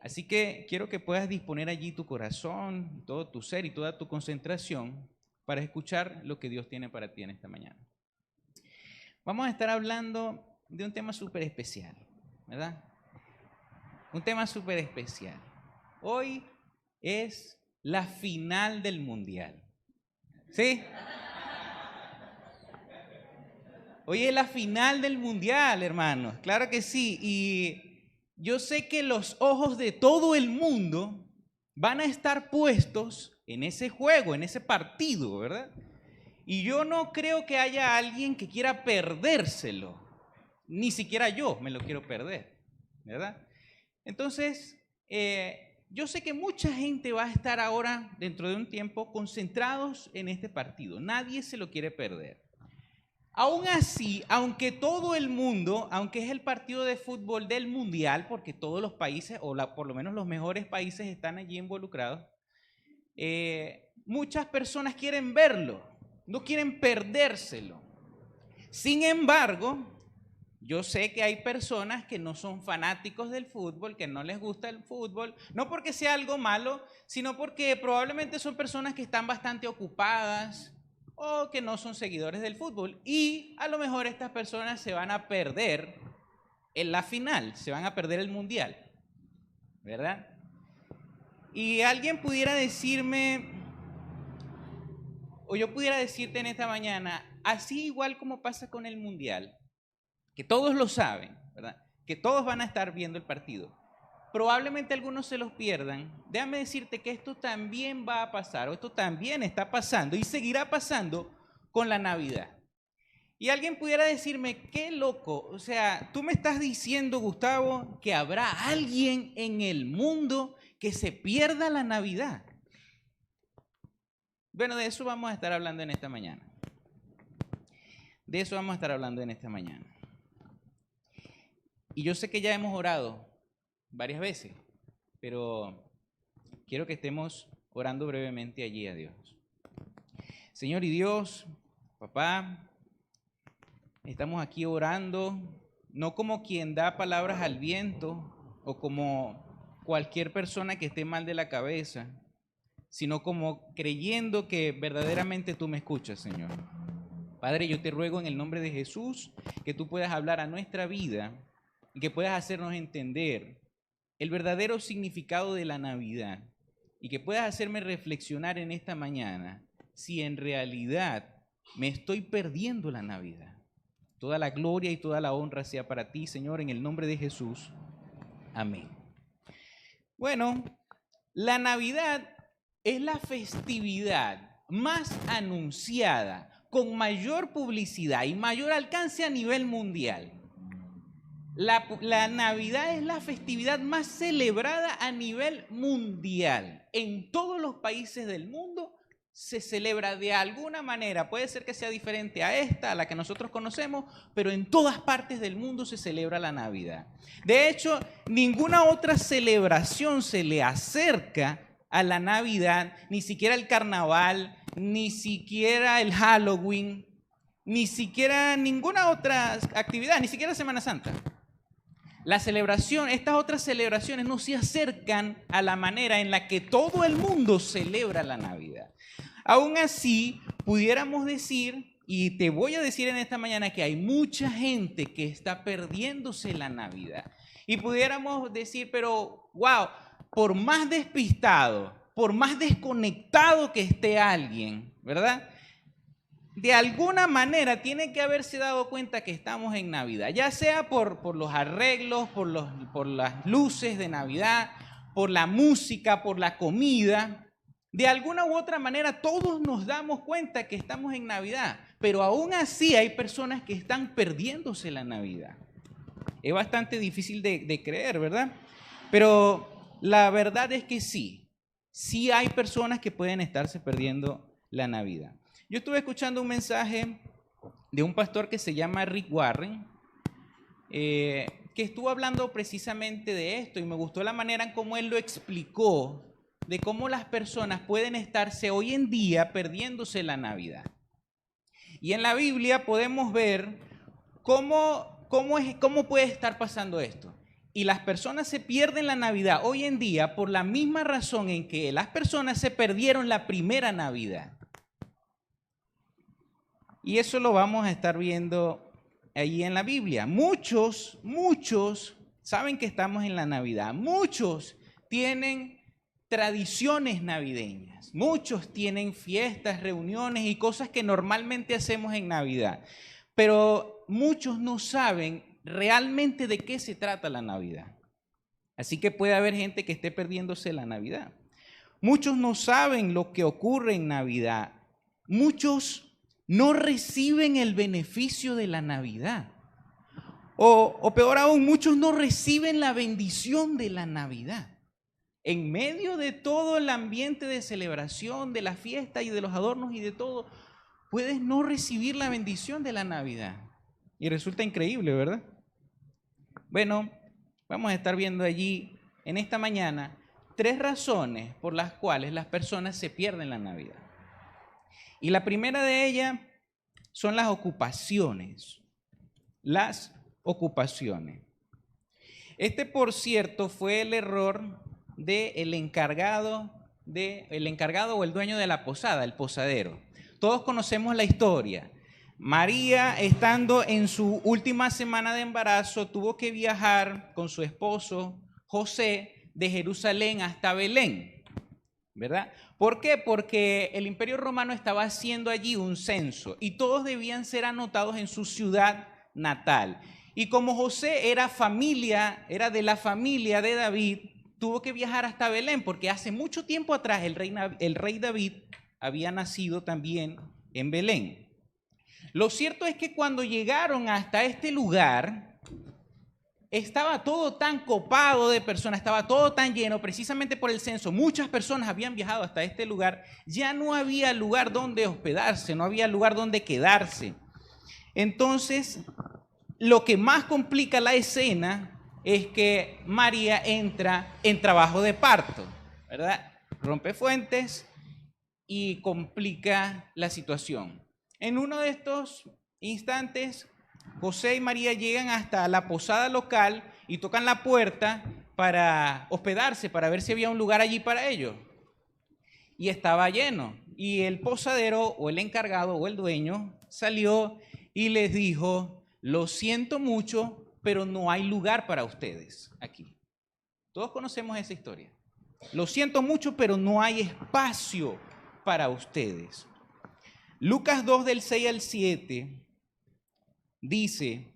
Así que quiero que puedas disponer allí tu corazón, todo tu ser y toda tu concentración para escuchar lo que Dios tiene para ti en esta mañana. Vamos a estar hablando de un tema súper especial, ¿verdad? Un tema súper especial. Hoy es la final del Mundial. ¿Sí? Hoy es la final del Mundial, hermanos. Claro que sí. Y yo sé que los ojos de todo el mundo van a estar puestos en ese juego, en ese partido, ¿verdad? Y yo no creo que haya alguien que quiera perdérselo. Ni siquiera yo me lo quiero perder, ¿verdad? Entonces, yo sé que mucha gente va a estar ahora, dentro de un tiempo, concentrados en este partido. Nadie se lo quiere perder. Aún así, aunque todo el mundo, aunque es el partido de fútbol del mundial, porque todos los países, por lo menos los mejores países están allí involucrados, muchas personas quieren verlo, no quieren perdérselo. Sin embargo, yo sé que hay personas que no son fanáticos del fútbol, que no les gusta el fútbol, no porque sea algo malo, sino porque probablemente son personas que están bastante ocupadas o que no son seguidores del fútbol. Y a lo mejor estas personas se van a perder en la final, se van a perder el mundial, ¿verdad? Y alguien pudiera decirme, o yo pudiera decirte en esta mañana, así igual como pasa con el mundial, que todos lo saben, ¿verdad? Que todos van a estar viendo el partido. Probablemente algunos se los pierdan. Déjame decirte que esto también va a pasar, o esto también está pasando y seguirá pasando con la Navidad. Y alguien pudiera decirme, qué loco, o sea, tú me estás diciendo, Gustavo, que habrá alguien en el mundo que se pierda la Navidad. Bueno, de eso vamos a estar hablando en esta mañana. De eso vamos a estar hablando en esta mañana. Y yo sé que ya hemos orado varias veces, pero quiero que estemos orando brevemente allí a Dios. Señor y Dios, papá, estamos aquí orando, no como quien da palabras al viento o como cualquier persona que esté mal de la cabeza, sino como creyendo que verdaderamente tú me escuchas, Señor. Padre, yo te ruego en el nombre de Jesús que tú puedas hablar a nuestra vida y que puedas hacernos entender el verdadero significado de la Navidad y que puedas hacerme reflexionar en esta mañana si en realidad me estoy perdiendo la Navidad. Toda la gloria y toda la honra sea para ti, Señor, en el nombre de Jesús. Amén. Bueno, la Navidad es la festividad más anunciada, con mayor publicidad y mayor alcance a nivel mundial. La Navidad es la festividad más celebrada a nivel mundial. En todos los países del mundo se celebra de alguna manera. Puede ser que sea diferente a esta, a la que nosotros conocemos, pero en todas partes del mundo se celebra la Navidad. De hecho, ninguna otra celebración se le acerca a la Navidad, ni siquiera el carnaval, ni siquiera el Halloween, ni siquiera ninguna otra actividad, ni siquiera Semana Santa. La celebración, estas otras celebraciones no se acercan a la manera en la que todo el mundo celebra la Navidad. Aún así, pudiéramos decir, y te voy a decir en esta mañana, que hay mucha gente que está perdiéndose la Navidad. Y pudiéramos decir, pero wow, por más despistado, por más desconectado que esté alguien, ¿verdad? De alguna manera tiene que haberse dado cuenta que estamos en Navidad, ya sea por los arreglos, por las luces de Navidad, por la música, por la comida. De alguna u otra manera todos nos damos cuenta que estamos en Navidad, pero aún así hay personas que están perdiéndose la Navidad. Es bastante difícil de creer, ¿verdad? Pero la verdad es que sí hay personas que pueden estarse perdiendo la Navidad. Yo estuve escuchando un mensaje de un pastor que se llama Rick Warren, que estuvo hablando precisamente de esto y me gustó la manera en cómo él lo explicó, de cómo las personas pueden estarse hoy en día perdiéndose la Navidad. Y en la Biblia podemos ver cómo puede estar pasando esto. y las personas se pierden la Navidad hoy en día por la misma razón en que las personas se perdieron la primera Navidad. Y eso lo vamos a estar viendo allí en la Biblia. Muchos saben que estamos en la Navidad. Muchos tienen tradiciones navideñas. Muchos tienen fiestas, reuniones y cosas que normalmente hacemos en Navidad. Pero muchos no saben realmente de qué se trata la Navidad. Así que puede haber gente que esté perdiéndose la Navidad. Muchos no saben lo que ocurre en Navidad. Muchos no reciben el beneficio de la Navidad. O peor aún, muchos no reciben la bendición de la Navidad. En medio de todo el ambiente de celebración, de la fiesta y de los adornos y de todo, puedes no recibir la bendición de la Navidad. Y resulta increíble, ¿verdad? Bueno, vamos a estar viendo allí en esta mañana 3 razones por las cuales las personas se pierden la Navidad. Y la primera de ellas son las ocupaciones. Las ocupaciones. Por cierto, fue el error del encargado o el dueño de la posada, el posadero. Todos conocemos la historia. María, estando en su última semana de embarazo, tuvo que viajar con su esposo José de Jerusalén hasta Belén, ¿verdad? ¿Por qué? Porque el Imperio Romano estaba haciendo allí un censo y todos debían ser anotados en su ciudad natal. Y como José era de la familia de David, tuvo que viajar hasta Belén porque hace mucho tiempo atrás el rey David había nacido también en Belén. Lo cierto es que cuando llegaron hasta este lugar, estaba todo tan copado de personas, estaba todo tan lleno, precisamente por el censo. Muchas personas habían viajado hasta este lugar, ya no había lugar donde hospedarse, no había lugar donde quedarse. Entonces, lo que más complica la escena es que María entra en trabajo de parto, ¿verdad? Rompe fuentes y complica la situación. En uno de estos instantes, José y María llegan hasta la posada local y tocan la puerta para hospedarse, para ver si había un lugar allí para ellos. Y estaba lleno. Y el posadero o el encargado o el dueño salió y les dijo: lo siento mucho, pero no hay lugar para ustedes aquí. Todos conocemos esa historia. Lo siento mucho, pero no hay espacio para ustedes. Lucas 2 del 6 al 7 dice: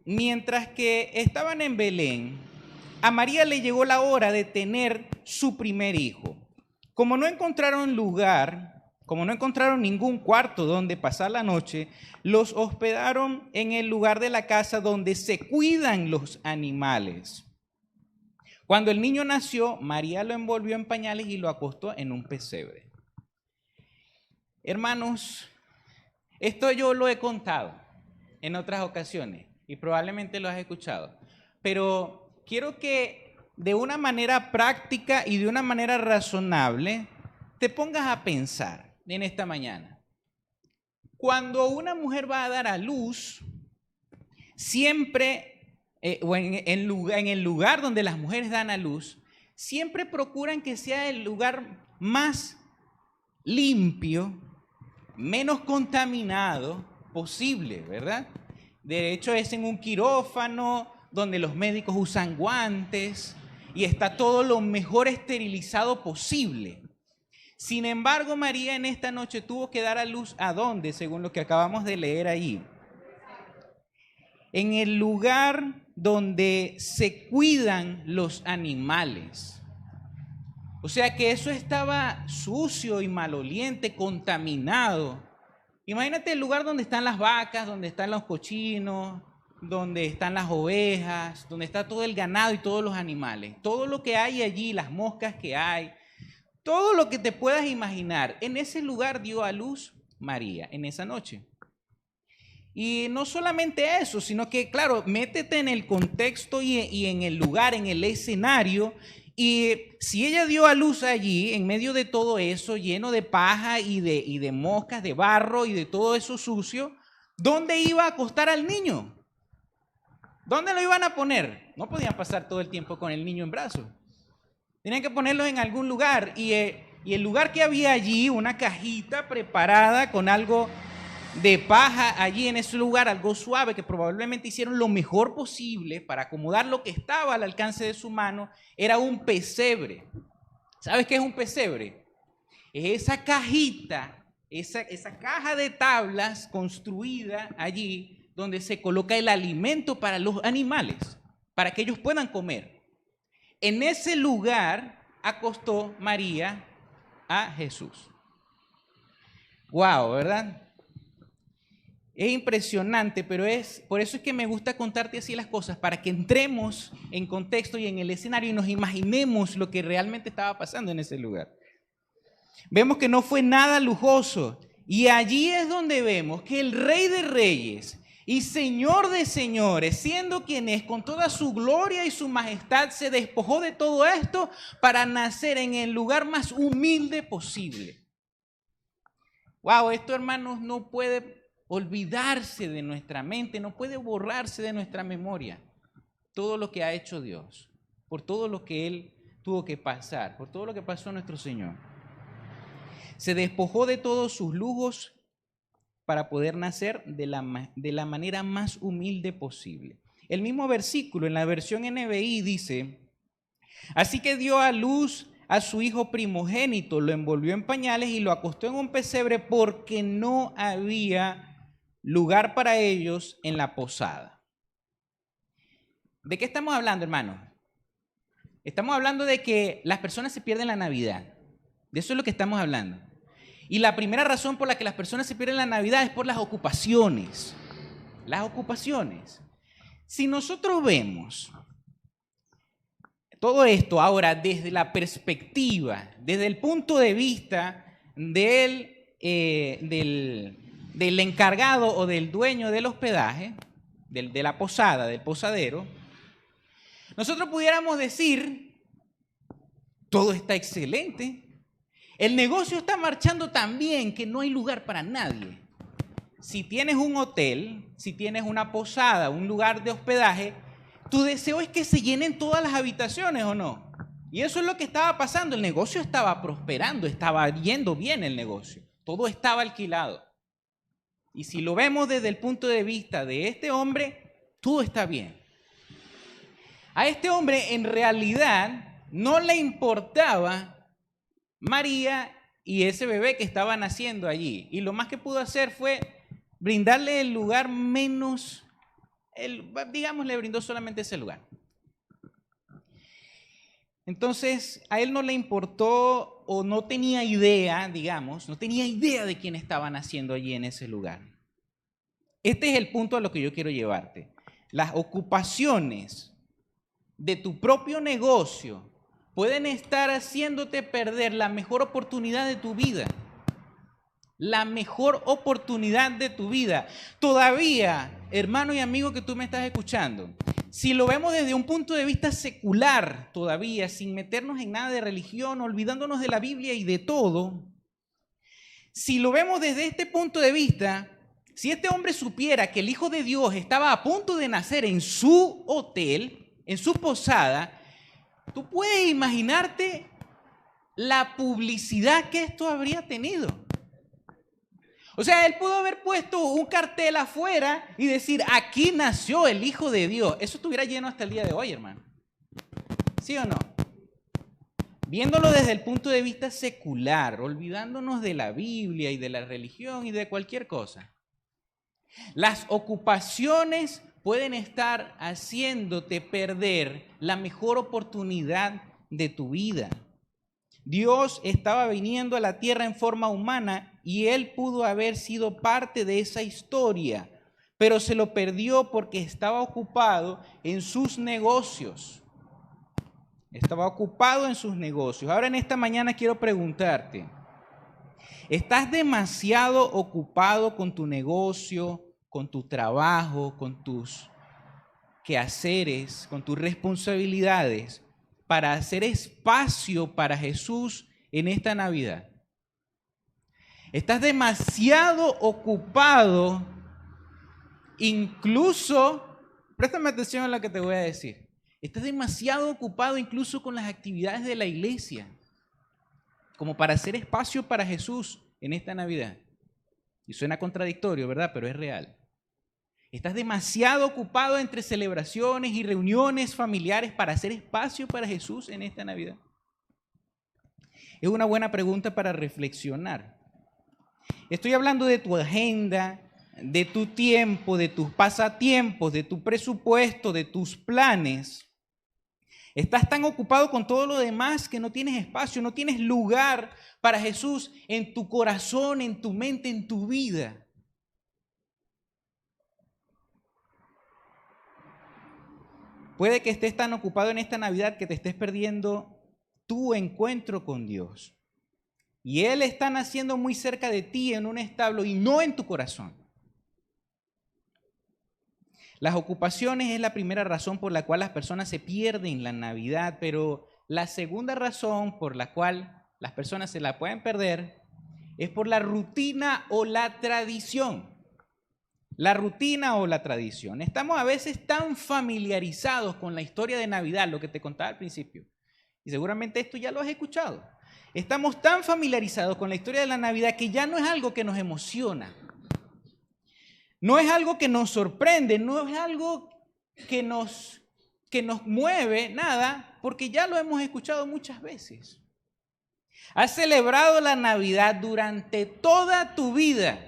mientras que estaban en Belén, a María le llegó la hora de tener su primer hijo. Como no encontraron ningún cuarto donde pasar la noche, los hospedaron en el lugar de la casa donde se cuidan los animales. Cuando el niño nació, María lo envolvió en pañales y lo acostó en un pesebre. Hermanos, esto yo lo he contado en otras ocasiones y probablemente lo has escuchado, pero quiero que de una manera práctica y de una manera razonable te pongas a pensar en esta mañana. Cuando una mujer va a dar a luz, siempre, en el lugar donde las mujeres dan a luz, siempre procuran que sea el lugar más limpio, menos contaminado posible, ¿verdad? De hecho, es en un quirófano donde los médicos usan guantes y está todo lo mejor esterilizado posible. Sin embargo, María en esta noche tuvo que dar a luz ¿a dónde? Según lo que acabamos de leer ahí. En el lugar donde se cuidan los animales. O sea que eso estaba sucio y maloliente, contaminado. Imagínate el lugar donde están las vacas, donde están los cochinos, donde están las ovejas, donde está todo el ganado y todos los animales. Todo lo que hay allí, las moscas que hay, todo lo que te puedas imaginar. En ese lugar dio a luz María, en esa noche. Y no solamente eso, sino que, claro, métete en el contexto y en el lugar, en el escenario. Y si ella dio a luz allí, en medio de todo eso, lleno de paja y de moscas, de barro y de todo eso sucio, ¿dónde iba a acostar al niño? ¿Dónde lo iban a poner? No podían pasar todo el tiempo con el niño en brazos. Tenían que ponerlo en algún lugar. Y el lugar que había allí, una cajita preparada con algo de paja allí en ese lugar, algo suave, que probablemente hicieron lo mejor posible para acomodar lo que estaba al alcance de su mano, era un pesebre. ¿Sabes qué es un pesebre? Es esa cajita, esa caja de tablas construida allí, donde se coloca el alimento para los animales, para que ellos puedan comer. En ese lugar acostó María a Jesús. Wow, ¿verdad? Es impresionante, pero por eso es que me gusta contarte así las cosas, para que entremos en contexto y en el escenario y nos imaginemos lo que realmente estaba pasando en ese lugar. Vemos que no fue nada lujoso, y allí es donde vemos que el Rey de Reyes y Señor de señores, siendo quien es, con toda su gloria y su majestad, se despojó de todo esto para nacer en el lugar más humilde posible. Wow, esto, hermanos, no puede olvidarse de nuestra mente, no puede borrarse de nuestra memoria. Todo lo que ha hecho Dios, por todo lo que Él tuvo que pasar, por todo lo que pasó nuestro Señor. Se despojó de todos sus lujos para poder nacer de la manera más humilde posible. El mismo versículo en la versión NBI dice: así que dio a luz a su hijo primogénito, lo envolvió en pañales y lo acostó en un pesebre porque no había lugar para ellos en la posada. ¿De qué estamos hablando, hermanos? Estamos hablando de que las personas se pierden la Navidad. De eso es lo que estamos hablando. Y la primera razón por la que las personas se pierden la Navidad es por las ocupaciones. Las ocupaciones. Si nosotros vemos todo esto ahora desde la perspectiva, desde el punto de vista del encargado o del dueño del hospedaje, de la posada, del posadero, nosotros pudiéramos decir: todo está excelente. El negocio está marchando tan bien que no hay lugar para nadie. Si tienes un hotel, si tienes una posada, un lugar de hospedaje, tu deseo es que se llenen todas las habitaciones, ¿o no? Y eso es lo que estaba pasando. El negocio estaba prosperando, estaba yendo bien el negocio. Todo estaba alquilado. Y si lo vemos desde el punto de vista de este hombre, todo está bien. A este hombre en realidad no le importaba María y ese bebé que estaba naciendo allí. Y lo más que pudo hacer fue brindarle el lugar menos, digamos, le brindó solamente ese lugar. Entonces, a él no le importó o no tenía idea, digamos, no tenía idea de quién estaba naciendo allí en ese lugar. Este es el punto a lo que yo quiero llevarte. Las ocupaciones de tu propio negocio pueden estar haciéndote perder la mejor oportunidad de tu vida. La mejor oportunidad de tu vida. Todavía, hermano y amigo que tú me estás escuchando, si lo vemos desde un punto de vista secular, todavía, sin meternos en nada de religión, olvidándonos de la Biblia y de todo, si lo vemos desde este punto de vista, si este hombre supiera que el Hijo de Dios estaba a punto de nacer en su hotel, en su posada, tú puedes imaginarte la publicidad que esto habría tenido. O sea, él pudo haber puesto un cartel afuera y decir: aquí nació el Hijo de Dios. Eso estuviera lleno hasta el día de hoy, hermano. ¿Sí o no? Viéndolo desde el punto de vista secular, olvidándonos de la Biblia y de la religión y de cualquier cosa. Las ocupaciones pueden estar haciéndote perder la mejor oportunidad de tu vida. Dios estaba viniendo a la tierra en forma humana y Él pudo haber sido parte de esa historia, pero se lo perdió porque estaba ocupado en sus negocios. Estaba ocupado en sus negocios. Ahora en esta mañana quiero preguntarte: ¿estás demasiado ocupado con tu negocio, con tu trabajo, con tus quehaceres, con tus responsabilidades, para hacer espacio para Jesús en esta Navidad? ¿Estás demasiado ocupado, incluso Préstame atención a lo que te voy a decir. Estás demasiado ocupado incluso con las actividades de la iglesia, como para hacer espacio para Jesús en esta Navidad. Y suena contradictorio, ¿verdad? Pero es real. Estás demasiado ocupado entre celebraciones y reuniones familiares para hacer espacio para Jesús en esta Navidad. Es una buena pregunta para reflexionar. Estoy hablando de tu agenda, de tu tiempo, de tus pasatiempos, de tu presupuesto, de tus planes. Estás tan ocupado con todo lo demás que no tienes espacio, no tienes lugar para Jesús en tu corazón, en tu mente, en tu vida. Puede que estés tan ocupado en esta Navidad que te estés perdiendo tu encuentro con Dios. Y Él está naciendo muy cerca de ti en un establo y no en tu corazón. Las ocupaciones es la primera razón por la cual las personas se pierden la Navidad, pero la segunda razón por la cual las personas se la pueden perder es por la rutina o la tradición. La rutina o la tradición. Estamos a veces tan familiarizados con la historia de Navidad, lo que te contaba al principio, y seguramente esto ya lo has escuchado. Estamos tan familiarizados con la historia de la Navidad que ya no es algo que nos emociona. No es algo que nos sorprende, no es algo que nos mueve, nada, porque ya lo hemos escuchado muchas veces. Has celebrado la Navidad durante toda tu vida.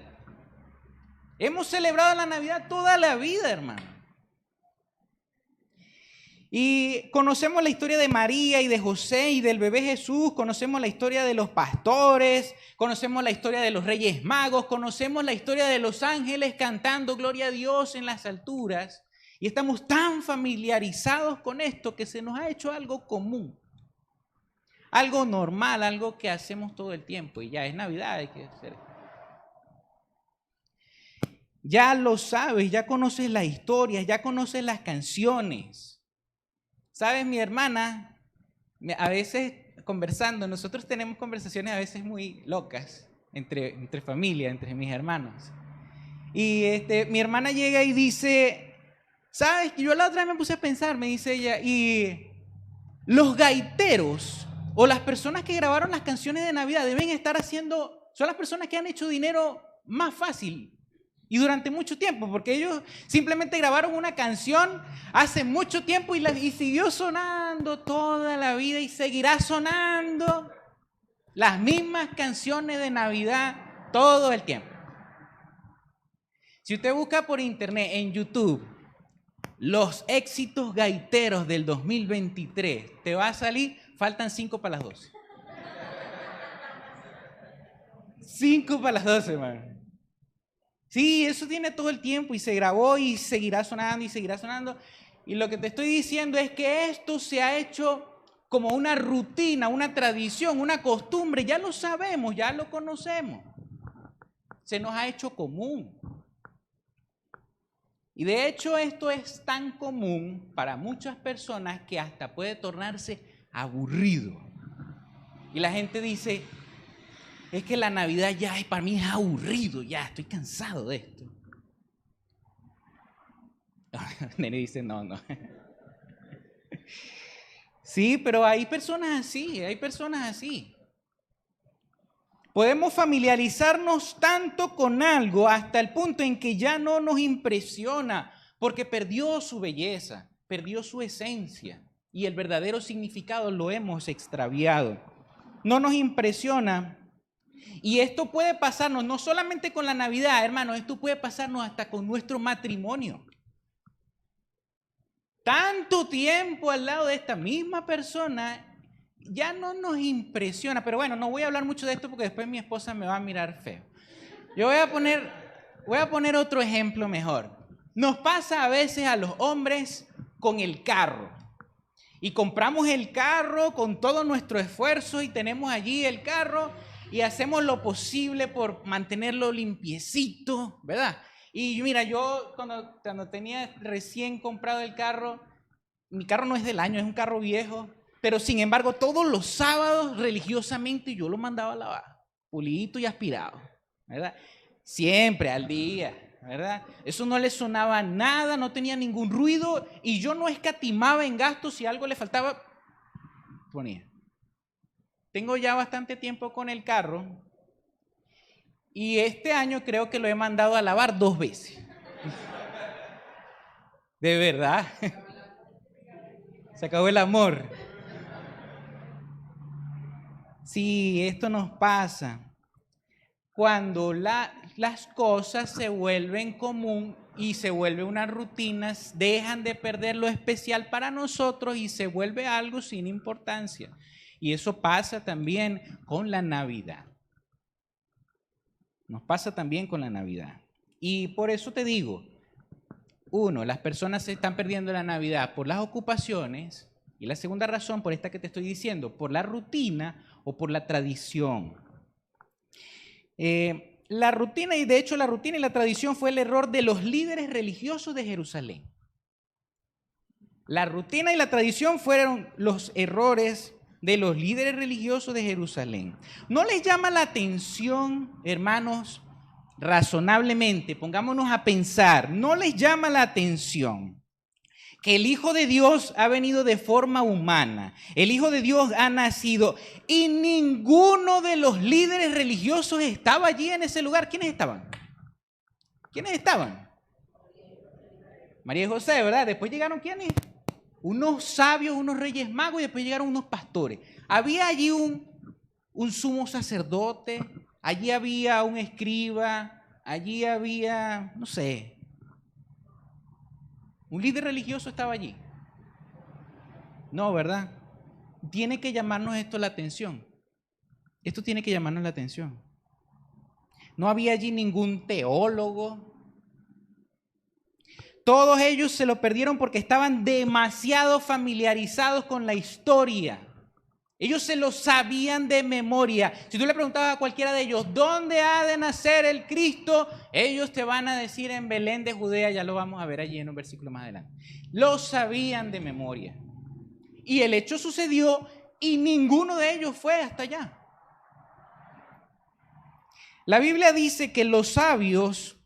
Hemos celebrado la Navidad toda la vida, hermano. Y conocemos la historia de María y de José y del bebé Jesús, conocemos la historia de los pastores, conocemos la historia de los Reyes Magos, conocemos la historia de los ángeles cantando gloria a Dios en las alturas. Y estamos tan familiarizados con esto que se nos ha hecho algo común, algo normal, algo que hacemos todo el tiempo. Y ya es Navidad, hay que hacer. Ya lo sabes, ya conoces la historia, ya conoces las canciones. ¿Sabes, mi hermana? A veces conversando, nosotros tenemos conversaciones a veces muy locas entre familia, entre mis hermanos. Y mi hermana llega y dice, ¿sabes? Yo la otra vez me puse a pensar, me dice ella, y los gaiteros o las personas que grabaron las canciones de Navidad deben estar haciendo, son las personas que han hecho dinero más fácil. Y durante mucho tiempo, porque ellos simplemente grabaron una canción hace mucho tiempo y siguió sonando toda la vida y seguirá sonando las mismas canciones de Navidad todo el tiempo. Si usted busca por internet, en YouTube, los éxitos gaiteros del 2023, te va a salir, faltan 5 para las 12. 5 para las 12, man. Sí, eso tiene todo el tiempo y se grabó y seguirá sonando y seguirá sonando. Y lo que te estoy diciendo es que esto se ha hecho como una rutina, una tradición, una costumbre. Ya lo sabemos, ya lo conocemos. Se nos ha hecho común. Y de hecho esto es tan común para muchas personas que hasta puede tornarse aburrido. Y la gente dice, es que la Navidad ya para mí es aburrido, ya estoy cansado de esto. Nene dice, no. Sí, pero hay personas así. Podemos familiarizarnos tanto con algo hasta el punto en que ya no nos impresiona, porque perdió su belleza, perdió su esencia y el verdadero significado lo hemos extraviado. No nos impresiona. Y esto puede pasarnos no solamente con la Navidad, hermanos, esto puede pasarnos hasta con nuestro matrimonio. Tanto tiempo al lado de esta misma persona ya no nos impresiona. Pero bueno, no voy a hablar mucho de esto porque después mi esposa me va a mirar feo. Yo voy a poner otro ejemplo mejor. Nos pasa a veces a los hombres con el carro. Y compramos el carro con todo nuestro esfuerzo y tenemos allí el carro y hacemos lo posible por mantenerlo limpiecito, ¿verdad? Y mira, yo cuando tenía recién comprado el carro, mi carro no es del año, es un carro viejo, pero sin embargo todos los sábados religiosamente yo lo mandaba a lavar, pulidito y aspirado, ¿verdad? Siempre al día, ¿verdad? Eso no le sonaba nada, no tenía ningún ruido y yo no escatimaba en gastos. Si algo le faltaba, ponía. Tengo ya bastante tiempo con el carro y este año creo que lo he mandado a lavar 2 veces. De verdad. Se acabó el amor. Sí, esto nos pasa cuando las cosas se vuelven común y se vuelve una rutina, dejan de perder lo especial para nosotros y se vuelve algo sin importancia. Y eso pasa también con la Navidad. Nos pasa también con la Navidad. Y por eso te digo, uno, las personas se están perdiendo la Navidad por las ocupaciones, y la segunda razón, por esta que te estoy diciendo, por la rutina o por la tradición. La rutina, y de hecho la rutina y la tradición fue el error de los líderes religiosos de Jerusalén. La rutina y la tradición fueron los errores de los líderes religiosos de Jerusalén. ¿No les llama la atención, hermanos, razonablemente, pongámonos a pensar, no les llama la atención que el Hijo de Dios ha venido de forma humana, el Hijo de Dios ha nacido y ninguno de los líderes religiosos estaba allí en ese lugar? ¿Quiénes estaban? ¿Quiénes estaban? María y José, ¿verdad? Después llegaron ¿quiénes? Unos sabios, unos reyes magos y después llegaron unos pastores. Había allí un sumo sacerdote, allí había un escriba, allí había, no sé, un líder religioso estaba allí. No, ¿verdad? Tiene que llamarnos esto la atención. Esto tiene que llamarnos la atención. No había allí ningún teólogo. Todos ellos se lo perdieron porque estaban demasiado familiarizados con la historia. Ellos se lo sabían de memoria. Si tú le preguntabas a cualquiera de ellos, ¿dónde ha de nacer el Cristo? Ellos te van a decir en Belén de Judea, ya lo vamos a ver allí en un versículo más adelante. Lo sabían de memoria. Y el hecho sucedió y ninguno de ellos fue hasta allá. La Biblia dice que los sabios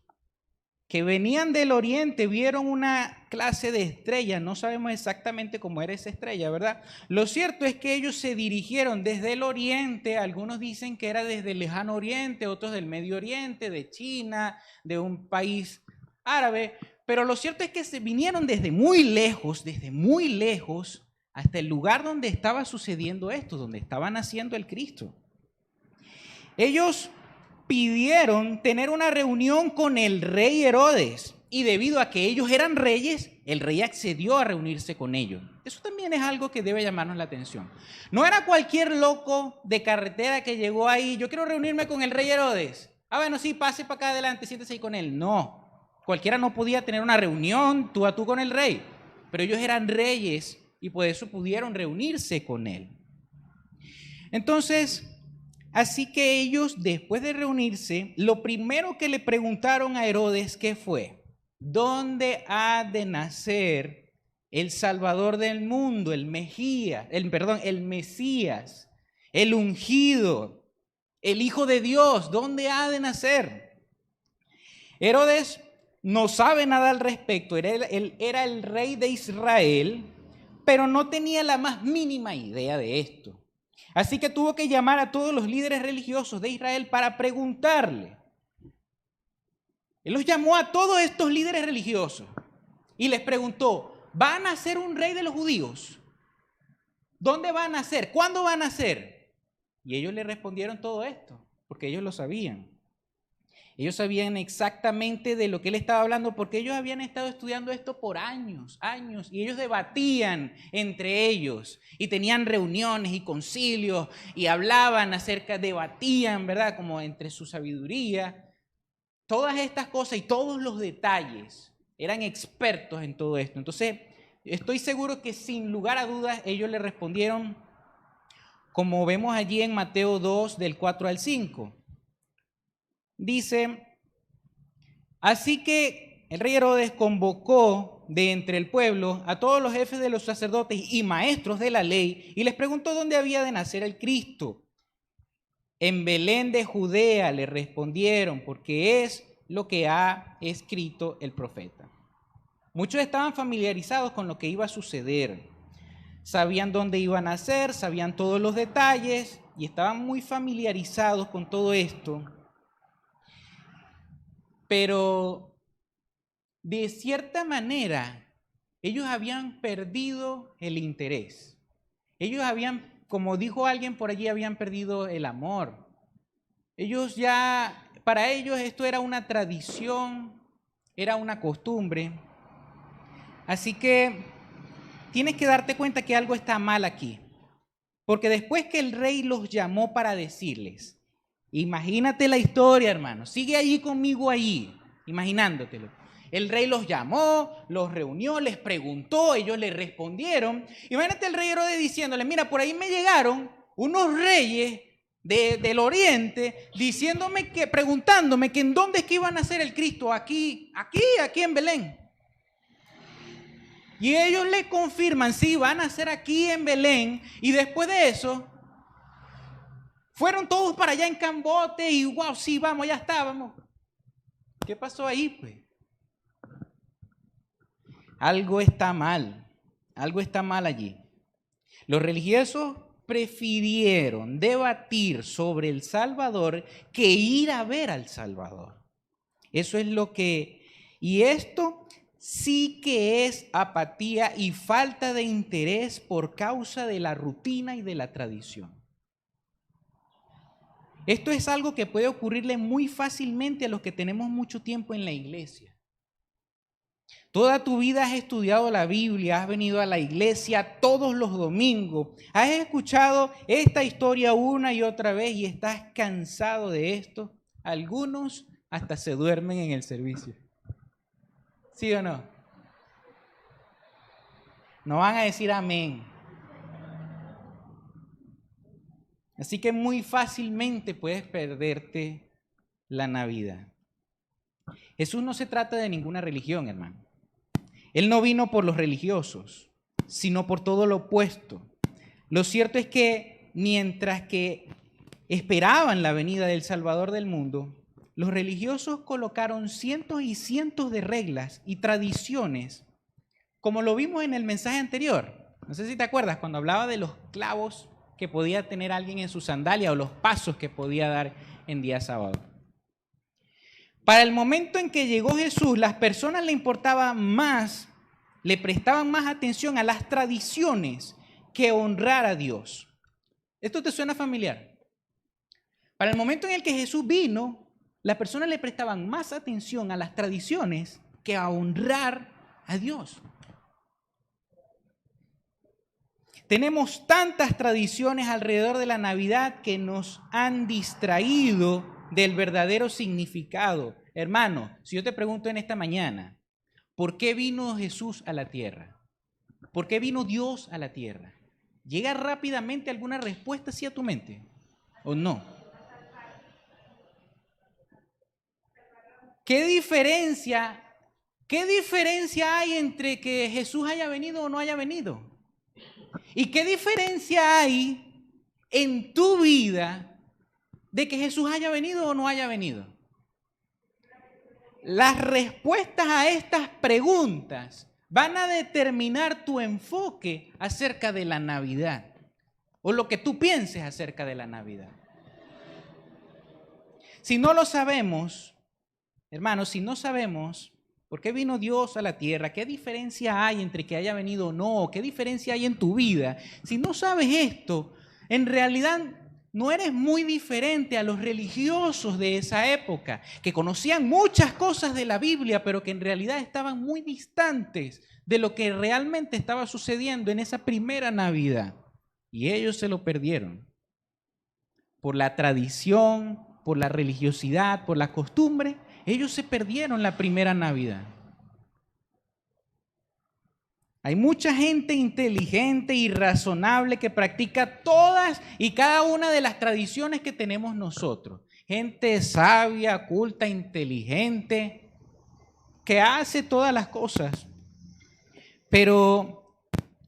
que venían del oriente vieron una clase de estrella. No sabemos exactamente cómo era esa estrella, ¿verdad? Lo cierto es que ellos se dirigieron desde el oriente. Algunos dicen que era desde el lejano oriente, otros del Medio Oriente, de China, de un país árabe. Pero lo cierto es que se vinieron desde muy lejos, hasta el lugar donde estaba sucediendo esto, donde estaba naciendo el Cristo. Ellos pidieron tener una reunión con el rey Herodes y debido a que ellos eran reyes, el rey accedió a reunirse con ellos. Eso también es algo que debe llamarnos la atención. No era cualquier loco de carretera que llegó ahí, yo quiero reunirme con el rey Herodes. Ah, bueno, sí, pase para acá adelante, siéntese ahí con él. No, cualquiera no podía tener una reunión tú a tú con el rey, pero ellos eran reyes y por eso pudieron reunirse con él. Entonces, así que ellos, después de reunirse, lo primero que le preguntaron a Herodes, ¿qué fue? ¿Dónde ha de nacer el Salvador del mundo, el Mesías, el ungido, el Hijo de Dios? ¿Dónde ha de nacer? Herodes no sabe nada al respecto. Él era el rey de Israel, pero no tenía la más mínima idea de esto. Así que tuvo que llamar a todos los líderes religiosos de Israel para preguntarle. Él los llamó a todos estos líderes religiosos y les preguntó, ¿va a nacer un rey de los judíos? ¿Dónde va a nacer? ¿Cuándo va a nacer? Y ellos le respondieron todo esto, porque ellos lo sabían. Ellos sabían exactamente de lo que él estaba hablando porque ellos habían estado estudiando esto por años, y ellos debatían entre ellos y tenían reuniones y concilios y hablaban debatían, ¿verdad? Como entre su sabiduría. Todas estas cosas y todos los detalles, eran expertos en todo esto. Entonces, estoy seguro que sin lugar a dudas ellos le respondieron como vemos allí en Mateo 2 del 4 al 5. Dice, así que el rey Herodes convocó de entre el pueblo a todos los jefes de los sacerdotes y maestros de la ley y les preguntó dónde había de nacer el Cristo. En Belén de Judea le respondieron, porque es lo que ha escrito el profeta. Muchos estaban familiarizados con lo que iba a suceder. Sabían dónde iban a nacer, sabían todos los detalles y estaban muy familiarizados con todo esto. Pero de cierta manera, ellos habían perdido el interés. Ellos habían, como dijo alguien por allí, habían perdido el amor. Para ellos esto era una tradición, era una costumbre. Así que tienes que darte cuenta que algo está mal aquí. Porque después que el rey los llamó para decirles, imagínate la historia, hermano, sigue allí conmigo allí, imaginándotelo. El rey los llamó, los reunió, les preguntó, ellos le respondieron. Imagínate el rey Herodes diciéndole, mira, por ahí me llegaron unos reyes del oriente preguntándome que en dónde es que iban a nacer el Cristo, aquí en Belén. Y ellos le confirman, sí, van a ser aquí en Belén. Y después de eso, fueron todos para allá en Cambote y wow, sí, vamos, ya estábamos. ¿Qué pasó ahí, pues? Algo está mal allí. Los religiosos prefirieron debatir sobre el Salvador que ir a ver al Salvador. Y esto sí que es apatía y falta de interés por causa de la rutina y de la tradición. Esto es algo que puede ocurrirle muy fácilmente a los que tenemos mucho tiempo en la iglesia. Toda tu vida has estudiado la Biblia, has venido a la iglesia todos los domingos, has escuchado esta historia una y otra vez y estás cansado de esto. Algunos hasta se duermen en el servicio. ¿Sí o no? No van a decir amén. Así que muy fácilmente puedes perderte la Navidad. Jesús no se trata de ninguna religión, hermano. Él no vino por los religiosos, sino por todo lo opuesto. Lo cierto es que mientras que esperaban la venida del Salvador del mundo, los religiosos colocaron cientos y cientos de reglas y tradiciones, como lo vimos en el mensaje anterior. No sé si te acuerdas cuando hablaba de los clavos que podía tener alguien en su sandalia o los pasos que podía dar en día sábado. Para el momento en que llegó Jesús, las personas le prestaban más atención a las tradiciones que honrar a Dios. ¿Esto te suena familiar? Para el momento en el que Jesús vino, las personas le prestaban más atención a las tradiciones que a honrar a Dios. Tenemos tantas tradiciones alrededor de la Navidad que nos han distraído del verdadero significado. Hermano, si yo te pregunto en esta mañana, ¿por qué vino Jesús a la tierra? ¿Por qué vino Dios a la tierra? ¿Llega rápidamente alguna respuesta hacia tu mente o no? ¿Qué diferencia hay entre que Jesús haya venido o no haya venido? ¿Y qué diferencia hay en tu vida de que Jesús haya venido o no haya venido? Las respuestas a estas preguntas van a determinar tu enfoque acerca de la Navidad o lo que tú pienses acerca de la Navidad. Si no lo sabemos, hermanos, si no sabemos por qué vino Dios a la tierra, qué diferencia hay entre que haya venido o no, qué diferencia hay en tu vida, si no sabes esto, en realidad no eres muy diferente a los religiosos de esa época, que conocían muchas cosas de la Biblia, pero que en realidad estaban muy distantes de lo que realmente estaba sucediendo en esa primera Navidad. Y ellos se lo perdieron por la tradición, por la religiosidad, por la costumbre. Ellos se perdieron la primera Navidad. Hay mucha gente inteligente y razonable que practica todas y cada una de las tradiciones que tenemos nosotros. Gente sabia, culta, inteligente, que hace todas las cosas, pero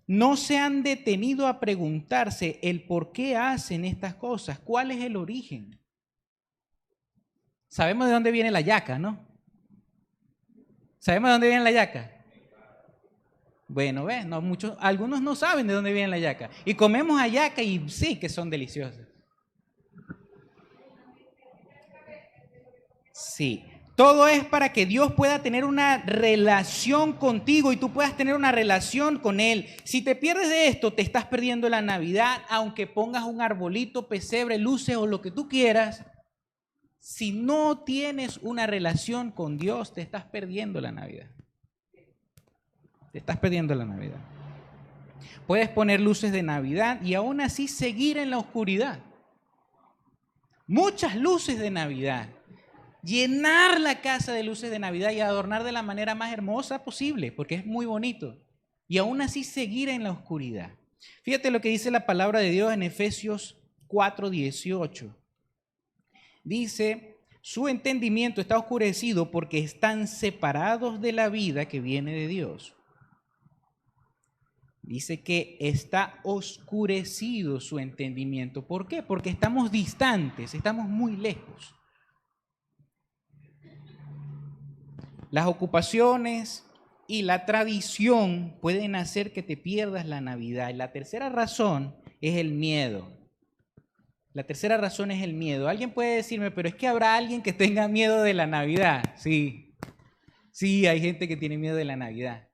no se han detenido a preguntarse el por qué hacen estas cosas, cuál es el origen. Sabemos de dónde viene la yaca, ¿no? ¿Sabemos de dónde viene la yaca? Bueno, ¿ves? No, algunos no saben de dónde viene la yaca. Y comemos hallaca y sí que son deliciosas. Sí. Todo es para que Dios pueda tener una relación contigo y tú puedas tener una relación con Él. Si te pierdes de esto, te estás perdiendo la Navidad, aunque pongas un arbolito, pesebre, luces o lo que tú quieras. Si no tienes una relación con Dios, te estás perdiendo la Navidad. Te estás perdiendo la Navidad. Puedes poner luces de Navidad y aún así seguir en la oscuridad. Muchas luces de Navidad. Llenar la casa de luces de Navidad y adornar de la manera más hermosa posible, porque es muy bonito. Y aún así seguir en la oscuridad. Fíjate lo que dice la palabra de Dios en Efesios 4:18. Dice, su entendimiento está oscurecido porque están separados de la vida que viene de Dios. Dice que está oscurecido su entendimiento. ¿Por qué? Porque estamos distantes, estamos muy lejos. Las ocupaciones y la tradición pueden hacer que te pierdas la Navidad. Y la tercera razón es el miedo. La tercera razón es el miedo. Alguien puede decirme, pero es que habrá alguien que tenga miedo de la Navidad. Sí, hay gente que tiene miedo de la Navidad.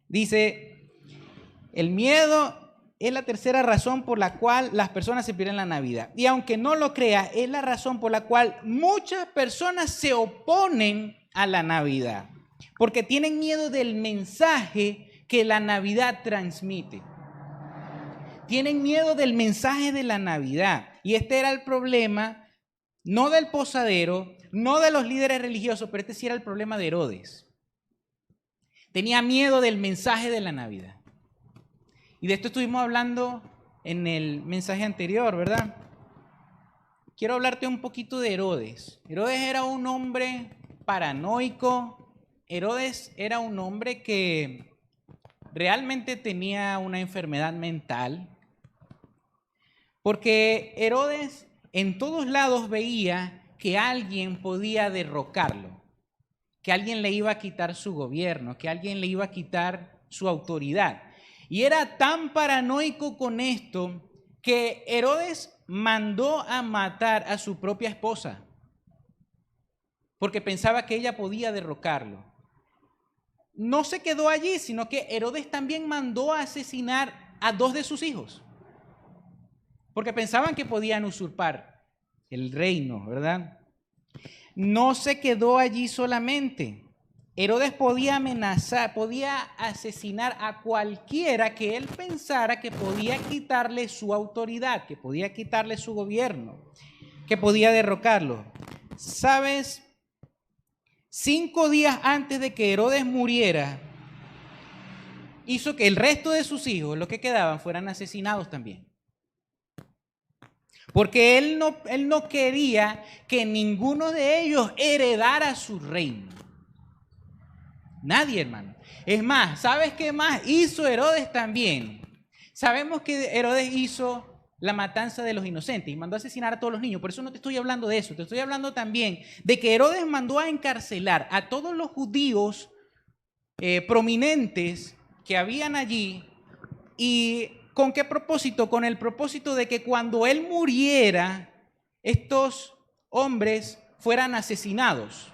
Dice, el miedo es la tercera razón por la cual las personas se pierden la Navidad. Y aunque no lo creas, es la razón por la cual muchas personas se oponen a la Navidad, porque tienen miedo del mensaje que la Navidad transmite. Tienen miedo del mensaje de la Navidad. Y este era el problema, no del posadero, no de los líderes religiosos, pero este sí era el problema de Herodes. Tenía miedo del mensaje de la Navidad. Y de esto estuvimos hablando en el mensaje anterior, ¿verdad? Quiero hablarte un poquito de Herodes. Herodes era un hombre paranoico. Herodes era un hombre que realmente tenía una enfermedad mental. Porque Herodes en todos lados veía que alguien podía derrocarlo, que alguien le iba a quitar su gobierno, que alguien le iba a quitar su autoridad. Y era tan paranoico con esto que Herodes mandó a matar a su propia esposa porque pensaba que ella podía derrocarlo. No se quedó allí, sino que Herodes también mandó a asesinar a 2 de sus hijos porque pensaban que podían usurpar el reino, ¿verdad? No se quedó allí solamente. Herodes podía amenazar, podía asesinar a cualquiera que él pensara que podía quitarle su autoridad, que podía quitarle su gobierno, que podía derrocarlo. ¿Sabes? 5 días antes de que Herodes muriera, hizo que el resto de sus hijos, los que quedaban, fueran asesinados también. Porque él no quería que ninguno de ellos heredara su reino. Nadie, hermano. Es más, ¿sabes qué más hizo Herodes también? Sabemos que Herodes hizo la matanza de los inocentes y mandó a asesinar a todos los niños. Por eso no te estoy hablando de eso. Te estoy hablando también de que Herodes mandó a encarcelar a todos los judíos prominentes que habían allí. ¿Y con qué propósito? Con el propósito de que cuando él muriera, estos hombres fueran asesinados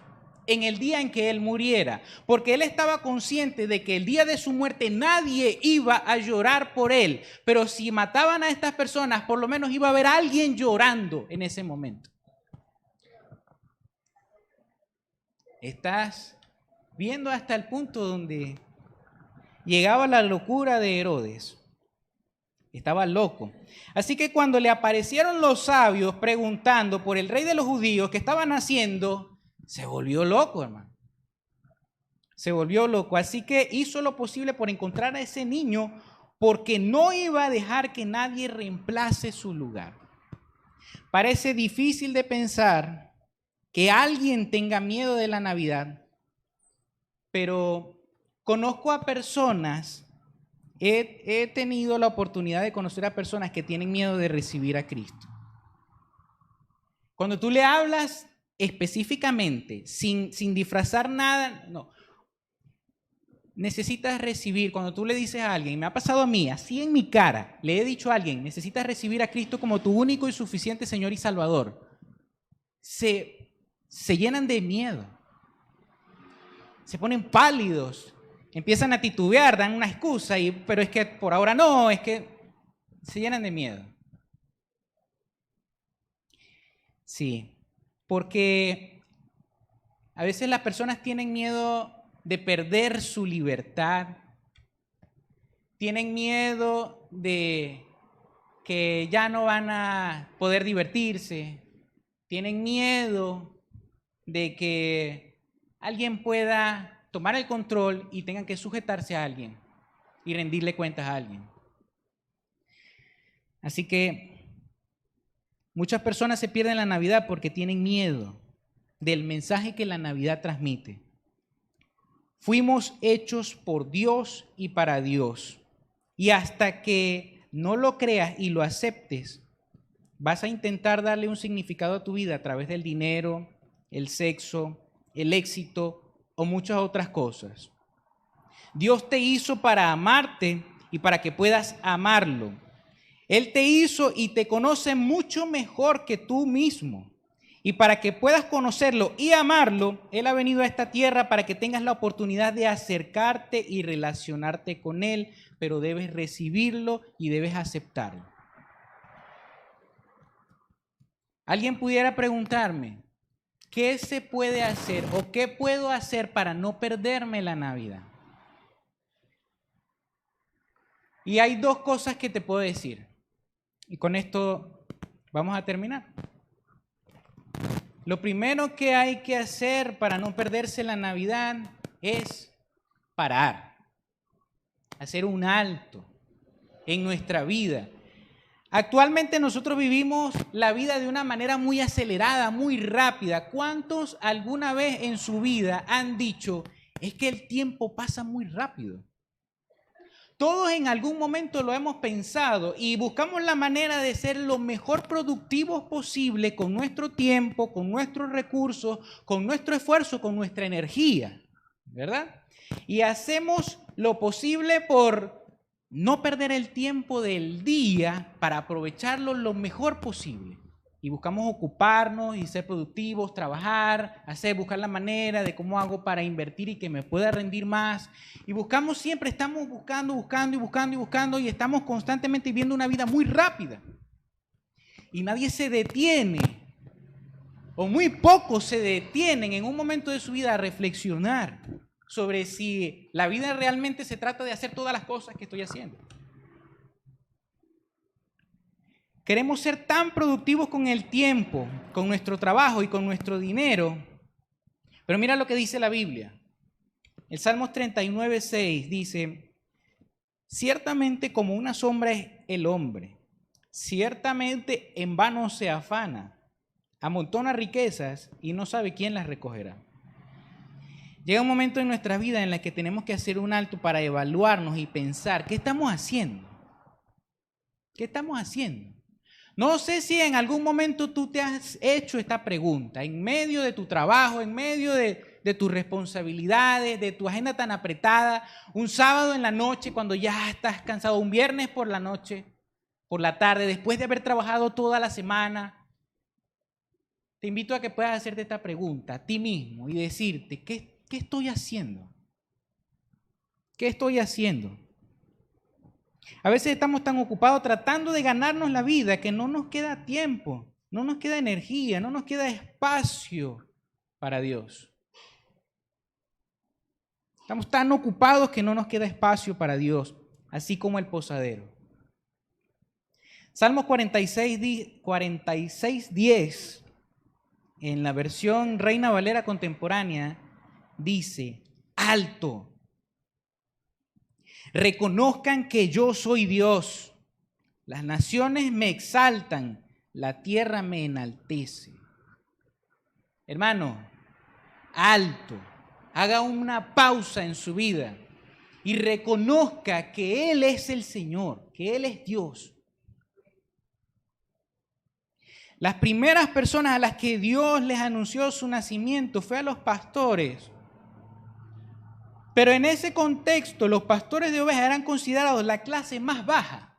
en el día en que él muriera, porque él estaba consciente de que el día de su muerte nadie iba a llorar por él, pero si mataban a estas personas, por lo menos iba a haber alguien llorando en ese momento. Estás viendo hasta el punto donde llegaba la locura de Herodes. Estaba loco. Así que cuando le aparecieron los sabios preguntando por el rey de los judíos qué estaban haciendo, se volvió loco, hermano. Se volvió loco. Así que hizo lo posible por encontrar a ese niño porque no iba a dejar que nadie reemplace su lugar. Parece difícil de pensar que alguien tenga miedo de la Navidad, pero conozco a personas, he tenido la oportunidad de conocer a personas que tienen miedo de recibir a Cristo. Cuando tú le hablas específicamente, sin disfrazar nada, no. necesitas recibir, cuando tú le dices a alguien, me ha pasado a mí, así en mi cara, le he dicho a alguien, necesitas recibir a Cristo como tu único y suficiente Señor y Salvador, se llenan de miedo, se ponen pálidos, empiezan a titubear, dan una excusa, pero es que por ahora no, es que se llenan de miedo. Sí, porque a veces las personas tienen miedo de perder su libertad, tienen miedo de que ya no van a poder divertirse, tienen miedo de que alguien pueda tomar el control y tengan que sujetarse a alguien y rendirle cuentas a alguien. Así que muchas personas se pierden la Navidad porque tienen miedo del mensaje que la Navidad transmite. Fuimos hechos por Dios y para Dios. Y hasta que no lo creas y lo aceptes, vas a intentar darle un significado a tu vida a través del dinero, el sexo, el éxito o muchas otras cosas. Dios te hizo para amarte y para que puedas amarlo. Él te hizo y te conoce mucho mejor que tú mismo. Y para que puedas conocerlo y amarlo, Él ha venido a esta tierra para que tengas la oportunidad de acercarte y relacionarte con Él, pero debes recibirlo y debes aceptarlo. Alguien pudiera preguntarme, ¿qué se puede hacer o qué puedo hacer para no perderme la Navidad? Y hay dos cosas que te puedo decir. Y con esto vamos a terminar. Lo primero que hay que hacer para no perderse la Navidad es parar, hacer un alto en nuestra vida. Actualmente nosotros vivimos la vida de una manera muy acelerada, muy rápida. ¿Cuántos alguna vez en su vida han dicho, es que el tiempo pasa muy rápido? Todos en algún momento lo hemos pensado y buscamos la manera de ser lo mejor productivos posible con nuestro tiempo, con nuestros recursos, con nuestro esfuerzo, con nuestra energía, ¿verdad? Y hacemos lo posible por no perder el tiempo del día para aprovecharlo lo mejor posible. Y buscamos ocuparnos y ser productivos, trabajar, buscar la manera de cómo hago para invertir y que me pueda rendir más. Y buscamos siempre, estamos buscando y estamos constantemente viviendo una vida muy rápida. Y nadie se detiene, o muy pocos se detienen en un momento de su vida a reflexionar sobre si la vida realmente se trata de hacer todas las cosas que estoy haciendo. Queremos ser tan productivos con el tiempo, con nuestro trabajo y con nuestro dinero. Pero mira lo que dice la Biblia. El Salmos 39:6 dice, ciertamente como una sombra es el hombre, ciertamente en vano se afana, amontona riquezas y no sabe quién las recogerá. Llega un momento en nuestra vida en el que tenemos que hacer un alto para evaluarnos y pensar, ¿qué estamos haciendo? ¿Qué estamos haciendo? No sé si en algún momento tú te has hecho esta pregunta, en medio de tu trabajo, en medio de tus responsabilidades, de tu agenda tan apretada, un sábado en la noche cuando ya estás cansado, un viernes por la noche, por la tarde, después de haber trabajado toda la semana. Te invito a que puedas hacerte esta pregunta a ti mismo y decirte, ¿qué estoy haciendo? ¿Qué estoy haciendo? A veces estamos tan ocupados tratando de ganarnos la vida que no nos queda tiempo, no nos queda energía, no nos queda espacio para Dios. Estamos tan ocupados que no nos queda espacio para Dios, así como el posadero. Salmos 46:10, en la versión Reina Valera contemporánea, dice, alto. Reconozcan que yo soy Dios. Las naciones me exaltan, la tierra me enaltece. Hermano, alto. Haga una pausa en su vida y reconozca que Él es el Señor, que Él es Dios. Las primeras personas a las que Dios les anunció su nacimiento fue a los pastores. Pero en ese contexto, los pastores de ovejas eran considerados la clase más baja.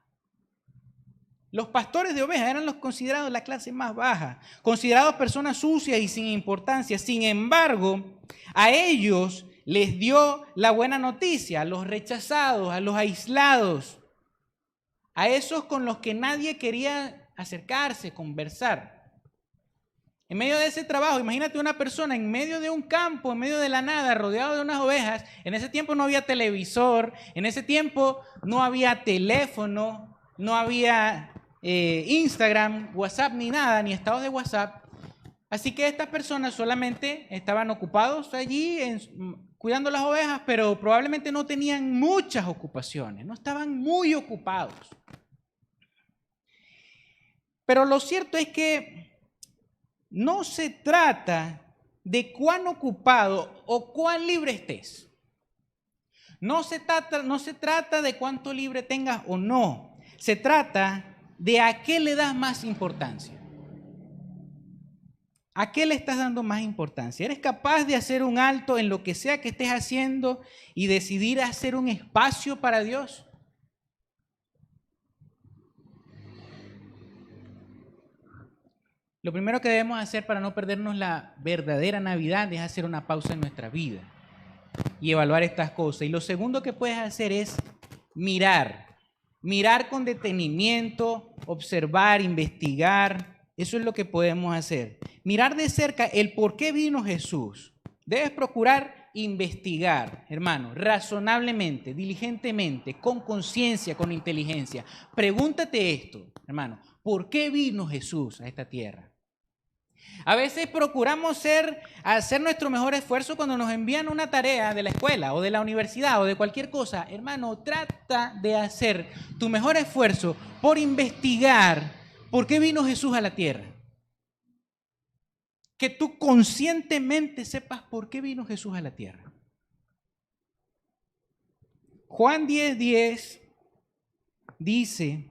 Los pastores de ovejas eran los considerados la clase más baja, considerados personas sucias y sin importancia. Sin embargo, a ellos les dio la buena noticia, a los rechazados, a los aislados, a esos con los que nadie quería acercarse, conversar. En medio de ese trabajo, imagínate una persona en medio de un campo, en medio de la nada, rodeado de unas ovejas. En ese tiempo no había televisor, en ese tiempo no había teléfono, no había Instagram, WhatsApp ni nada, ni estados de WhatsApp. Así que estas personas solamente estaban ocupados allí cuidando las ovejas, pero probablemente no tenían muchas ocupaciones, no estaban muy ocupados. Pero lo cierto es que no se trata de cuán ocupado o cuán libre estés. No se trata de cuánto libre tengas o no. Se trata de a qué le das más importancia. ¿A qué le estás dando más importancia? ¿Eres capaz de hacer un alto en lo que sea que estés haciendo y decidir hacer un espacio para Dios? Lo primero que debemos hacer para no perdernos la verdadera Navidad es hacer una pausa en nuestra vida y evaluar estas cosas. Y lo segundo que puedes hacer es mirar con detenimiento, observar, investigar. Eso es lo que podemos hacer. Mirar de cerca el por qué vino Jesús. Debes procurar investigar, hermano, razonablemente, diligentemente, con conciencia, con inteligencia. Pregúntate esto, hermano, ¿por qué vino Jesús a esta tierra? A veces procuramos hacer nuestro mejor esfuerzo cuando nos envían una tarea de la escuela o de la universidad o de cualquier cosa. Hermano, trata de hacer tu mejor esfuerzo por investigar por qué vino Jesús a la tierra. Que tú conscientemente sepas por qué vino Jesús a la tierra. Juan 10:10 dice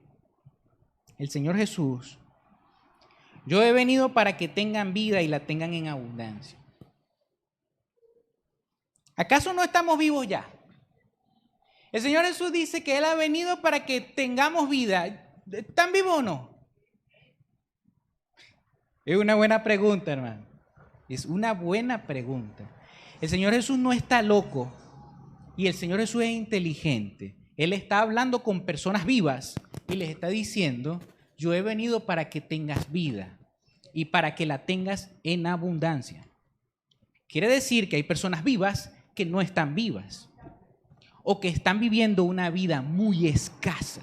el Señor Jesús: yo he venido para que tengan vida y la tengan en abundancia. ¿Acaso no estamos vivos ya? El Señor Jesús dice que Él ha venido para que tengamos vida. ¿Están vivos o no? Es una buena pregunta, hermano. Es una buena pregunta. El Señor Jesús no está loco y el Señor Jesús es inteligente. Él está hablando con personas vivas y les está diciendo: yo he venido para que tengas vida y para que la tengas en abundancia. Quiere decir que hay personas vivas que no están vivas o que están viviendo una vida muy escasa.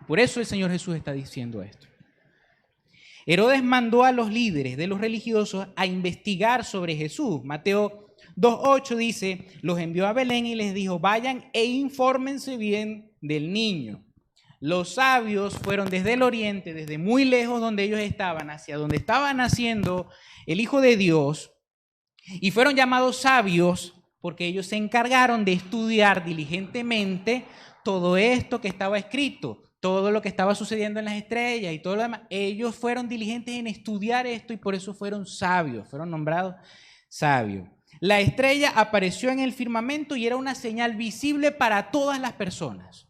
Por eso el Señor Jesús está diciendo esto. Herodes mandó a los líderes de los religiosos a investigar sobre Jesús. Mateo 2:8 dice: los envió a Belén y les dijo: vayan e infórmense bien del niño. Los sabios fueron desde el oriente, desde muy lejos donde ellos estaban, hacia donde estaba naciendo el Hijo de Dios, y fueron llamados sabios porque ellos se encargaron de estudiar diligentemente todo esto que estaba escrito, todo lo que estaba sucediendo en las estrellas y todo lo demás. Ellos fueron diligentes en estudiar esto y por eso fueron sabios, fueron nombrados sabios. La estrella apareció en el firmamento y era una señal visible para todas las personas.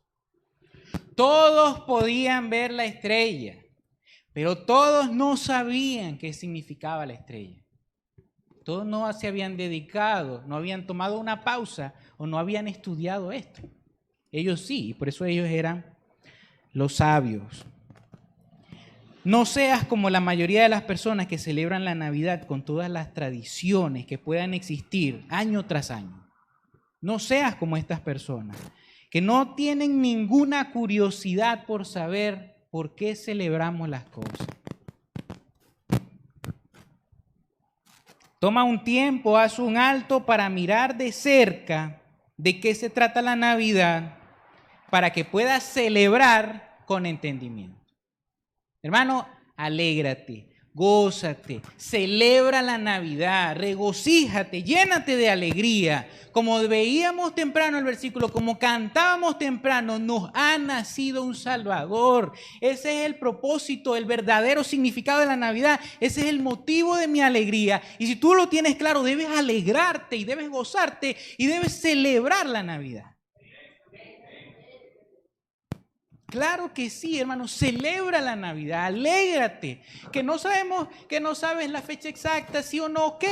Todos podían ver la estrella, pero todos no sabían qué significaba la estrella. Todos no se habían dedicado, no habían tomado una pausa o no habían estudiado esto. Ellos sí, y por eso ellos eran los sabios. No seas como la mayoría de las personas que celebran la Navidad con todas las tradiciones que puedan existir año tras año. No seas como estas personas que no tienen ninguna curiosidad por saber por qué celebramos las cosas. Toma un tiempo, haz un alto para mirar de cerca de qué se trata la Navidad para que puedas celebrar con entendimiento. Hermano, alégrate, gózate, celebra la Navidad, regocíjate, llénate de alegría. Como veíamos temprano el versículo, como cantábamos temprano, nos ha nacido un Salvador. Ese es el propósito, el verdadero significado de la Navidad. Ese es el motivo de mi alegría. Y si tú lo tienes claro, debes alegrarte y debes gozarte y debes celebrar la Navidad. Claro que sí, hermano, celebra la Navidad, alégrate. Que no sabes la fecha exacta, sí o no, ok.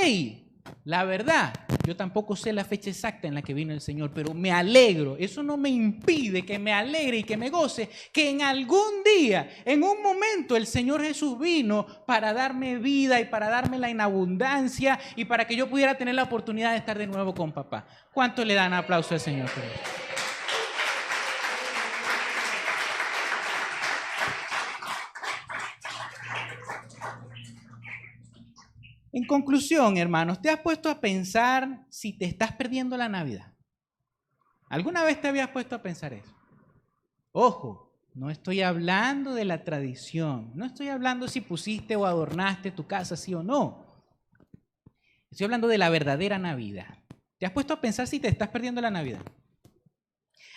La verdad, yo tampoco sé la fecha exacta en la que vino el Señor, pero me alegro. Eso no me impide que me alegre y que me goce, que en algún día, en un momento, el Señor Jesús vino para darme vida y para dármela en abundancia y para que yo pudiera tener la oportunidad de estar de nuevo con papá. ¿Cuánto le dan aplauso al Señor por eso? En conclusión, hermanos, ¿te has puesto a pensar si te estás perdiendo la Navidad? ¿Alguna vez te habías puesto a pensar eso? Ojo, no estoy hablando de la tradición, no estoy hablando si pusiste o adornaste tu casa, sí o no. Estoy hablando de la verdadera Navidad. ¿Te has puesto a pensar si te estás perdiendo la Navidad?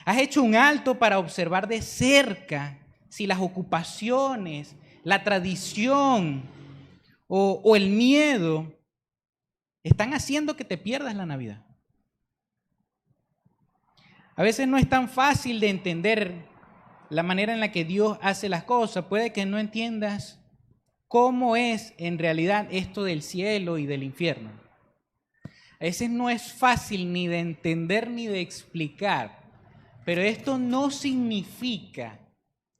¿Has hecho un alto para observar de cerca si las ocupaciones, la tradición o el miedo están haciendo que te pierdas la Navidad? A veces no es tan fácil de entender la manera en la que Dios hace las cosas. Puede que no entiendas cómo es en realidad esto del cielo y del infierno. A veces no es fácil ni de entender ni de explicar, pero esto no significa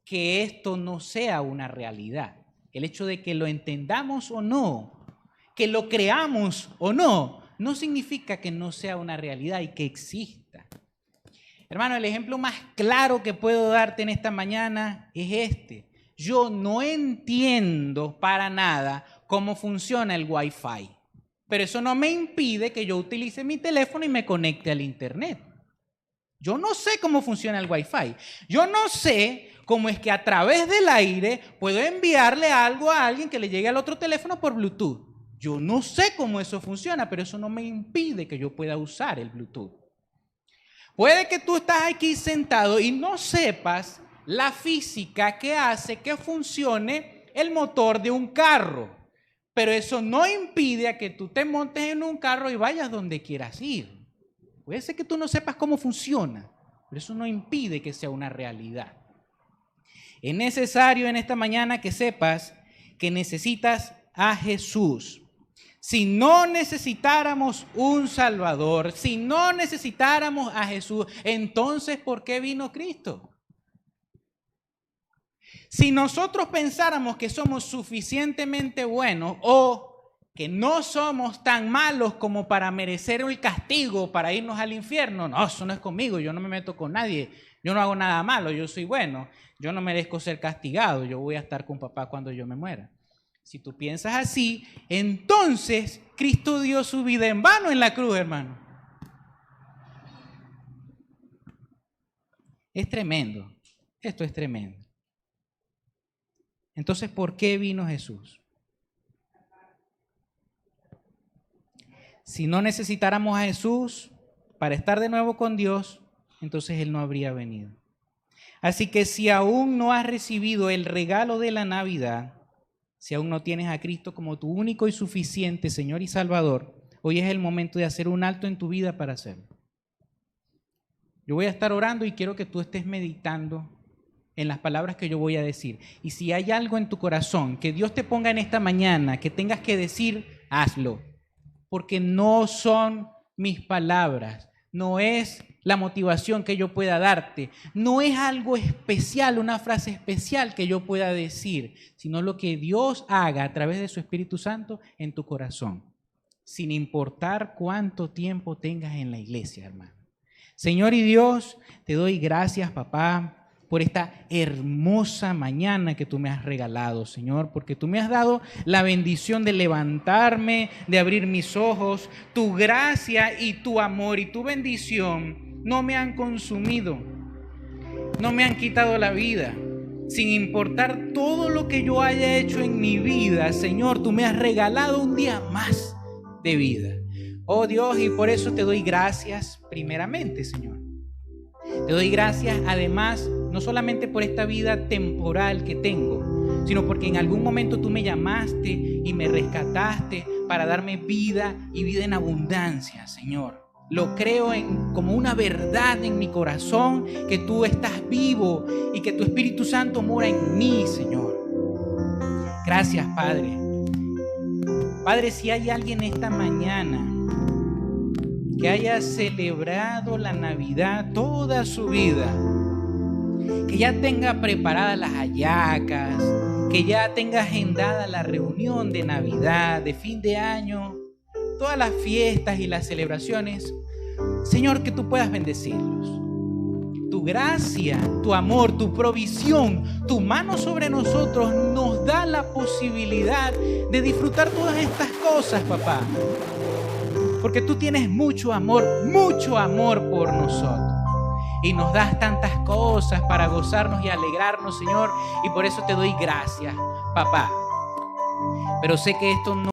que esto no sea una realidad. El hecho de que lo entendamos o no, que lo creamos o no, no significa que no sea una realidad y que exista. Hermano, el ejemplo más claro que puedo darte en esta mañana es este. Yo no entiendo para nada cómo funciona el Wi-Fi, pero eso no me impide que yo utilice mi teléfono y me conecte al internet. Yo no sé cómo funciona el Wi-Fi. Yo no sé cómo es que a través del aire puedo enviarle algo a alguien que le llegue al otro teléfono por Bluetooth. Yo no sé cómo eso funciona, pero eso no me impide que yo pueda usar el Bluetooth. Puede que tú estás aquí sentado y no sepas la física que hace que funcione el motor de un carro, pero eso no impide a que tú te montes en un carro y vayas donde quieras ir. Puede ser que tú no sepas cómo funciona, pero eso no impide que sea una realidad. Es necesario en esta mañana que sepas que necesitas a Jesús. Si no necesitáramos un Salvador, si no necesitáramos a Jesús, entonces ¿por qué vino Cristo? Si nosotros pensáramos que somos suficientemente buenos o que no somos tan malos como para merecer el castigo, para irnos al infierno, no, eso no es conmigo, yo no me meto con nadie, yo no hago nada malo, yo soy bueno, yo no merezco ser castigado, yo voy a estar con papá cuando yo me muera. Si tú piensas así, entonces Cristo dio su vida en vano en la cruz, hermano. Es tremendo, esto es tremendo. Entonces, ¿por qué vino Jesús? Si no necesitáramos a Jesús para estar de nuevo con Dios, entonces Él no habría venido. Así que si aún no has recibido el regalo de la Navidad, si aún no tienes a Cristo como tu único y suficiente Señor y Salvador, hoy es el momento de hacer un alto en tu vida para hacerlo. Yo voy a estar orando y quiero que tú estés meditando en las palabras que yo voy a decir. Y si hay algo en tu corazón que Dios te ponga en esta mañana que tengas que decir, hazlo. Porque no son mis palabras, no es la motivación que yo pueda darte, no es algo especial, una frase especial que yo pueda decir, sino lo que Dios haga a través de su Espíritu Santo en tu corazón, sin importar cuánto tiempo tengas en la iglesia, hermano. Señor y Dios, te doy gracias, papá, por esta hermosa mañana que tú me has regalado, Señor, porque tú me has dado la bendición de levantarme, de abrir mis ojos. Tu gracia y tu amor y tu bendición no me han consumido, no me han quitado la vida. sin importar todo lo que yo haya hecho en mi vida, Señor, tú me has regalado un día más de vida. Oh Dios, y por eso te doy gracias primeramente, Señor. Te doy gracias además, no solamente por esta vida temporal que tengo, sino porque en algún momento tú me llamaste y me rescataste para darme vida y vida en abundancia, Señor. Lo creo como una verdad en mi corazón, que tú estás vivo y que tu Espíritu Santo mora en mí, Señor. Gracias, Padre. Padre, si hay alguien esta mañana que haya celebrado la Navidad toda su vida, que ya tenga preparadas las hallacas, que ya tenga agendada la reunión de Navidad, de fin de año, todas las fiestas y las celebraciones, Señor, que tú puedas bendecirlos. Tu gracia, tu amor, tu provisión, tu mano sobre nosotros nos da la posibilidad de disfrutar todas estas cosas, papá. Porque tú tienes mucho amor por nosotros. Y nos das tantas cosas para gozarnos y alegrarnos, Señor. Y por eso te doy gracias, papá. Pero sé que esto no